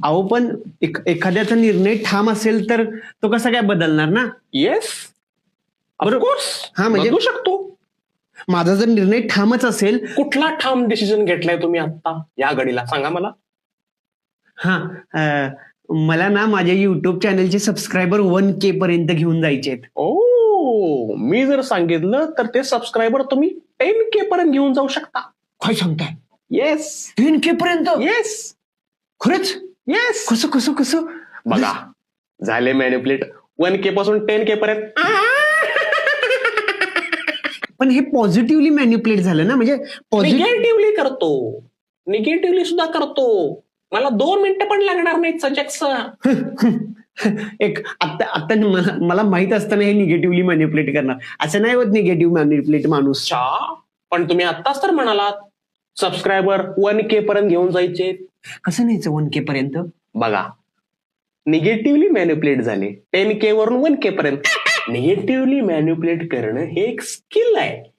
अहो पण एखाद्याचा निर्णय ठाम असेल तर तो कसा काय बदलणार ना? येस बरोबर. ऑफकोर्स. हा, म्हणजे- बदलू शकतो. माझा जर निर्णय ठामच असेल. कुठला ठाम डिसिजन घेतलाय तुम्ही आता या घडीला सांगा मला. हा, मला ना माझ्या युट्यूब चॅनलचे सबस्क्रायबर 1K पर्यंत घेऊन जायचे आहेत. ओ, मी जर सांगितलं तर ते सबस्क्रायबर तुम्ही 10K पर्यंत घेऊन जाऊ शकता. काय सांगताय? येस 10K पर्यंत? येस खरंच? येस. कसं कसं कसं? बघा झाले मॅन्युप्लेट 1K पासून 10K पर्यंत. पण हे पॉझिटिव्हली मॅन्युप्लेट झालं ना, म्हणजे पॉझिटिव्ह. निगेटिव्हली करतो, निगेटिव्हली सुद्धा करतो. मला 2 मिनिटं पण लागणार नाहीत सजग सर. एक आता आता मला माहित असताना हे निगेटिव्हली मॅन्युप्लेट करणार, असं नाही होत निगेटिव्ह मॅन्युप्लेट माणूस. पण तुम्ही आत्ताच तर म्हणालात सबस्क्रायबर 1K पर्यंत घेऊन जायचे. कसं न्यायचं 1K पर्यंत? बघा निगेटिव्हली मॅन्युप्लेट झाले 10K वरून 1K पर्यंत. निगेटिव्हली मॅन्युप्लेट करणं हे एक स्किल आहे.